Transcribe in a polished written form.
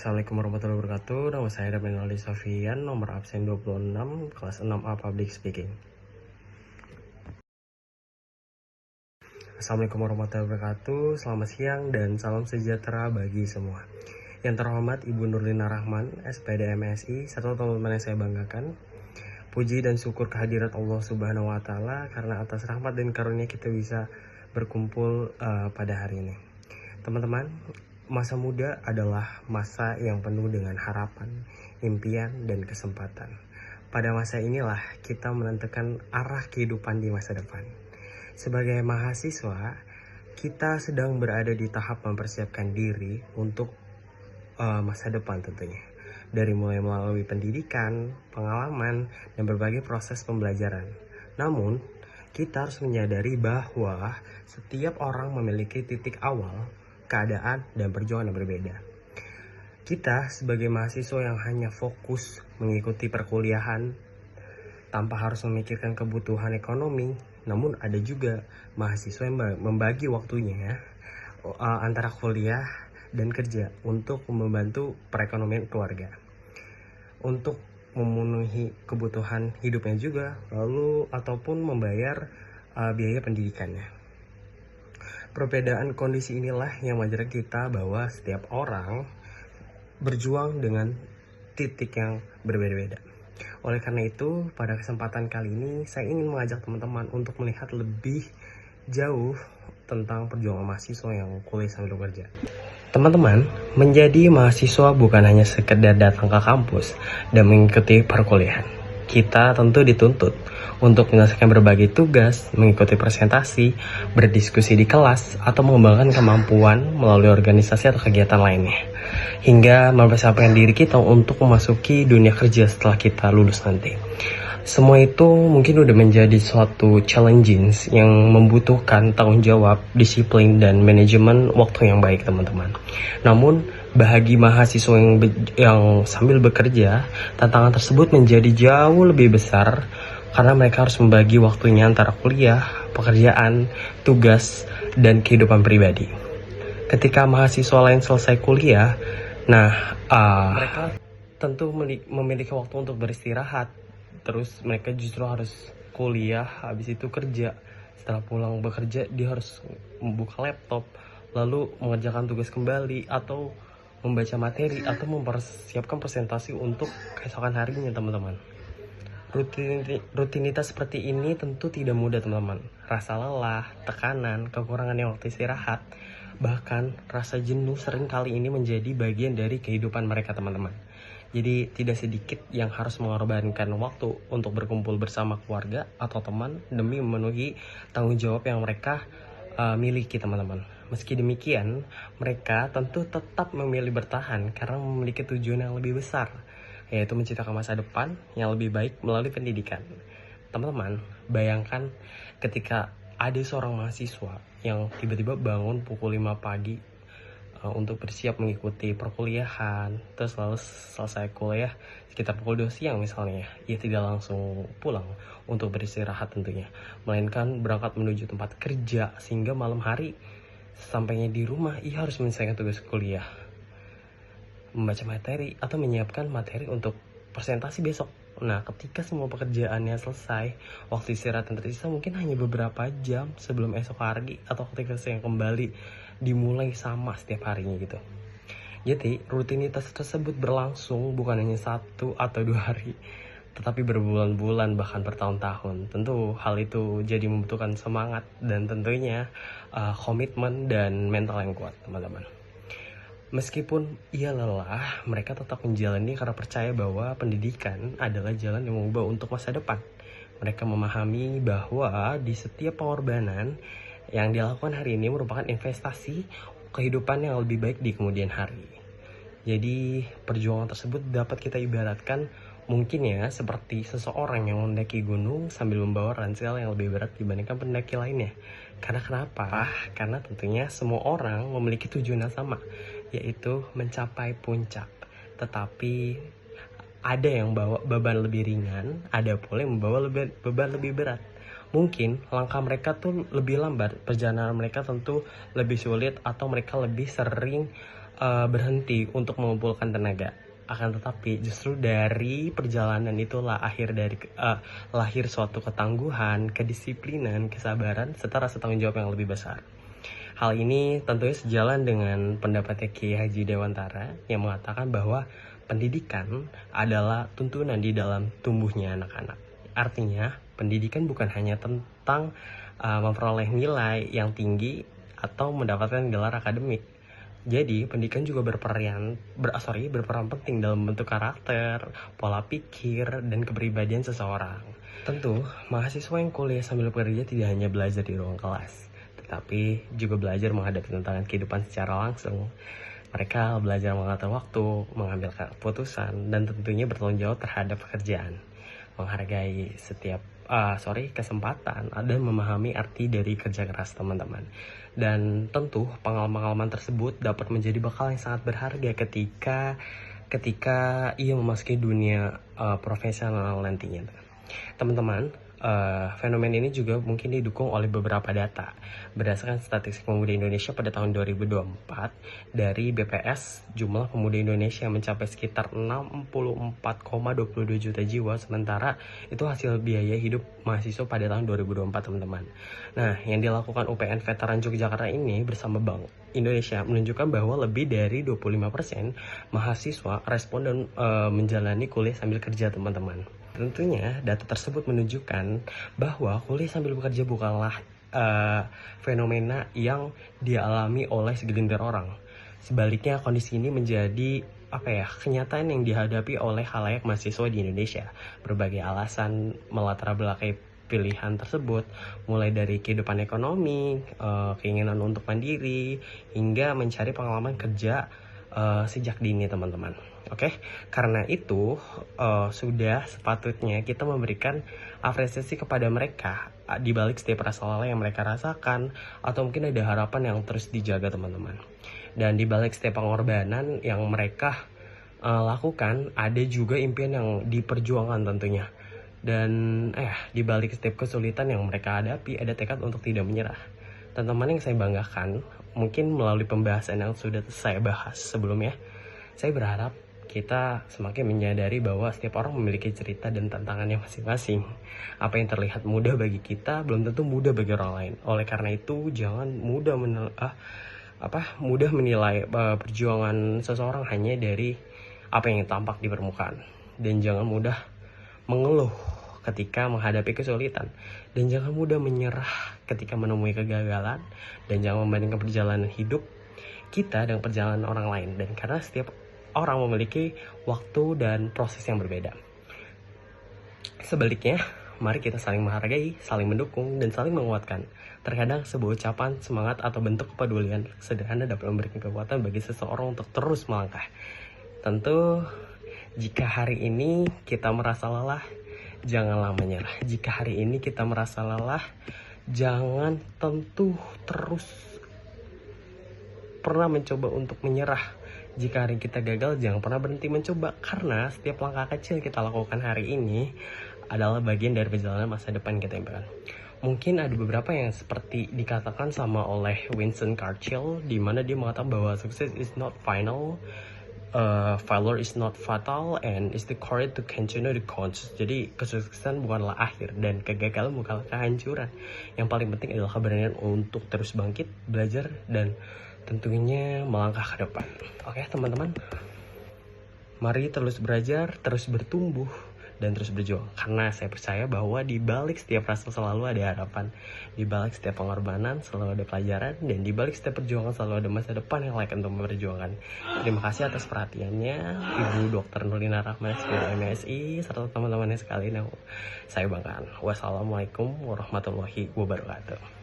Assalamualaikum warahmatullahi wabarakatuh. Nama saya Damian Ali Sofian, nomor absen 26, kelas 6A Public Speaking. Assalamualaikum warahmatullahi wabarakatuh. Selamat siang dan salam sejahtera bagi semua. Yang terhormat Ibu Nurlina Rahman, SPD MSI, serta teman-teman yang saya banggakan. Puji dan syukur kehadirat Allah Subhanahu wa Ta'ala karena atas rahmat dan karunia kita bisa berkumpul pada hari ini. Teman-teman, masa muda adalah masa yang penuh dengan harapan, impian, dan kesempatan. Pada masa inilah kita menentukan arah kehidupan di masa depan. Sebagai mahasiswa, kita sedang berada di tahap mempersiapkan diri untuk masa depan tentunya. Dari mulai melalui pendidikan, pengalaman, dan berbagai proses pembelajaran. Namun, kita harus menyadari bahwa setiap orang memiliki titik awal, keadaan, dan perjuangan yang berbeda. Kita sebagai mahasiswa yang hanya fokus mengikuti perkuliahan tanpa harus memikirkan kebutuhan ekonomi, namun ada juga mahasiswa yang membagi waktunya antara kuliah dan kerja untuk membantu perekonomian keluarga, untuk memenuhi kebutuhan hidupnya juga, lalu ataupun membayar biaya pendidikannya. Perbedaan kondisi inilah yang mengajarkan kita bahwa setiap orang berjuang dengan titik yang berbeda-beda. Oleh karena itu, pada kesempatan kali ini saya ingin mengajak teman-teman untuk melihat lebih jauh tentang perjuangan mahasiswa yang kuliah sambil bekerja. Teman-teman, menjadi mahasiswa bukan hanya sekedar datang ke kampus dan mengikuti perkuliahan. Kita tentu dituntut untuk menyelesaikan berbagai tugas, mengikuti presentasi, berdiskusi di kelas, atau mengembangkan kemampuan melalui organisasi atau kegiatan lainnya, hingga mempersiapkan diri kita untuk memasuki dunia kerja setelah kita lulus nanti. Semua itu mungkin udah menjadi suatu challenging yang membutuhkan tanggung jawab, disiplin, dan manajemen waktu yang baik, teman-teman. Namun, bagi mahasiswa yang sambil bekerja, tantangan tersebut menjadi jauh lebih besar karena mereka harus membagi waktunya antara kuliah, pekerjaan, tugas, dan kehidupan pribadi. Ketika mahasiswa lain selesai kuliah, mereka tentu memiliki waktu untuk beristirahat. Terus mereka justru harus kuliah, habis itu kerja. Setelah pulang bekerja, dia harus membuka laptop, lalu mengerjakan tugas kembali, atau membaca materi, atau mempersiapkan presentasi untuk keesokan harinya, teman-teman. Rutinitas seperti ini tentu tidak mudah, teman-teman. Rasa lelah, tekanan, kekurangan waktu istirahat, bahkan rasa jenuh sering kali ini menjadi bagian dari kehidupan mereka, teman-teman. Jadi tidak sedikit yang harus mengorbankan waktu untuk berkumpul bersama keluarga atau teman demi memenuhi tanggung jawab yang mereka miliki, teman-teman. Meski demikian, mereka tentu tetap memilih bertahan karena memiliki tujuan yang lebih besar, yaitu menciptakan masa depan yang lebih baik melalui pendidikan. Teman-teman, bayangkan ketika ada seorang mahasiswa yang tiba-tiba bangun pukul 5 pagi untuk bersiap mengikuti perkuliahan, terus lalu selesai kuliah sekitar pukul 2 siang misalnya, ia tidak langsung pulang untuk beristirahat tentunya, melainkan berangkat menuju tempat kerja sehingga malam hari sampainya di rumah ia harus menyelesaikan tugas kuliah, membaca materi, atau menyiapkan materi untuk presentasi besok. Nah, ketika semua pekerjaannya selesai, waktu istirahat yang tersisa mungkin hanya beberapa jam sebelum esok hari atau ketika saya kembali dimulai sama setiap harinya gitu. Jadi, rutinitas tersebut berlangsung bukan hanya 1 atau 2 hari, tetapi berbulan-bulan bahkan bertahun-tahun. Tentu hal itu jadi membutuhkan semangat dan tentunya komitmen dan mental yang kuat, teman-teman. Meskipun ia lelah, mereka tetap menjalani karena percaya bahwa pendidikan adalah jalan yang mengubah untuk masa depan. Mereka memahami bahwa di setiap pengorbanan yang dilakukan hari ini merupakan investasi kehidupan yang lebih baik di kemudian hari. Jadi perjuangan tersebut dapat kita ibaratkan mungkin ya seperti seseorang yang mendaki gunung sambil membawa ransel yang lebih berat dibandingkan pendaki lainnya. Karena kenapa? Karena tentunya semua orang memiliki tujuan yang sama, yaitu mencapai puncak. Tetapi ada yang bawa beban lebih ringan, ada pula yang membawa beban lebih berat. Mungkin langkah mereka tuh lebih lambat, perjalanan mereka tentu lebih sulit, atau mereka lebih sering berhenti untuk mengumpulkan tenaga. Akan tetapi justru dari perjalanan itulah lahir suatu ketangguhan, kedisiplinan, kesabaran, serta rasa tanggung jawab yang lebih besar. Hal ini tentunya sejalan dengan pendapatnya Kiai Haji Dewantara yang mengatakan bahwa pendidikan adalah tuntunan di dalam tumbuhnya anak-anak. Artinya, pendidikan bukan hanya tentang memperoleh nilai yang tinggi atau mendapatkan gelar akademik. Jadi, pendidikan juga berperan penting dalam bentuk karakter, pola pikir, dan kepribadian seseorang. Tentu, mahasiswa yang kuliah sambil bekerja tidak hanya belajar di ruang kelas, tetapi juga belajar menghadapi tantangan kehidupan secara langsung. Mereka belajar mengatur waktu, mengambil keputusan, dan tentunya bertanggung jawab terhadap pekerjaan. Menghargai setiap kesempatan dan memahami arti dari kerja keras teman-teman. Dan tentu pengalaman-pengalaman tersebut dapat menjadi bekal yang sangat berharga ketika ia memasuki dunia profesional nantinya. Teman-teman, fenomena ini juga mungkin didukung oleh beberapa data. Berdasarkan statistik pemuda Indonesia pada tahun 2024, dari BPS, jumlah pemuda Indonesia mencapai sekitar 64,22 juta jiwa, sementara itu hasil biaya hidup mahasiswa pada tahun 2024, teman-teman. Nah, yang dilakukan UPN Veteran Yogyakarta ini bersama Bank Indonesia menunjukkan bahwa lebih dari 25% mahasiswa responden menjalani kuliah sambil kerja, teman-teman. Tentunya data tersebut menunjukkan bahwa kuliah sambil bekerja bukanlah fenomena yang dialami oleh segelintir orang. Sebaliknya, kondisi ini menjadi kenyataan yang dihadapi oleh khalayak mahasiswa di Indonesia. Berbagai alasan melatar belakangi pilihan tersebut, mulai dari kehidupan ekonomi, keinginan untuk mandiri, hingga mencari pengalaman kerja sejak dini, teman-teman. Oke, karena itu sudah sepatutnya kita memberikan apresiasi kepada mereka di balik setiap rasa lelah yang mereka rasakan, atau mungkin ada harapan yang terus dijaga, teman-teman. Dan di balik setiap pengorbanan yang mereka lakukan, ada juga impian yang diperjuangkan tentunya. Dan di balik setiap kesulitan yang mereka hadapi, ada tekad untuk tidak menyerah. Teman-teman yang saya banggakan, mungkin melalui pembahasan yang sudah saya bahas sebelumnya, saya berharap kita semakin menyadari bahwa setiap orang memiliki cerita dan tantangannya masing-masing. Apa yang terlihat mudah bagi kita belum tentu mudah bagi orang lain. Oleh karena itu, jangan mudah menilai perjuangan seseorang hanya dari apa yang tampak di permukaan. Dan jangan mudah mengeluh ketika menghadapi kesulitan. Dan jangan mudah menyerah ketika menemui kegagalan. Dan jangan membandingkan perjalanan hidup kita dengan perjalanan orang lain. Dan karena setiap orang memiliki waktu dan proses yang berbeda. Sebaliknya, mari kita saling menghargai, saling mendukung, dan saling menguatkan. Terkadang sebuah ucapan, semangat, atau bentuk kepedulian sederhana dapat memberikan kekuatan bagi seseorang untuk terus melangkah. Tentu, jika hari ini kita merasa lelah, janganlah menyerah. Jika hari ini kita merasa lelah, jangan tentu terus pernah mencoba untuk menyerah. Jika hari kita gagal, jangan pernah berhenti mencoba, karena setiap langkah kecil kita lakukan hari ini adalah bagian dari perjalanan masa depan kita yang akan. Mungkin ada beberapa yang seperti dikatakan sama oleh Winston Churchill, di mana dia mengatakan bahwa success is not final, failure is not fatal, and is the courage to continue the course. Jadi kesuksesan bukanlah akhir, dan kegagalan bukanlah kehancuran. Yang paling penting adalah keberanian untuk terus bangkit, belajar, dan tentunya melangkah ke depan. Oke, teman-teman, mari terus belajar, terus bertumbuh, dan terus berjuang. Karena saya percaya bahwa di balik setiap rasa selalu ada harapan, di balik setiap pengorbanan selalu ada pelajaran, dan di balik setiap perjuangan selalu ada masa depan yang layak untuk memperjuangkan. Terima kasih atas perhatiannya, Ibu Dr. Nurlina Rahman, MSI, serta teman-temannya sekalian yang saya banggakan. Wassalamualaikum warahmatullahi wabarakatuh.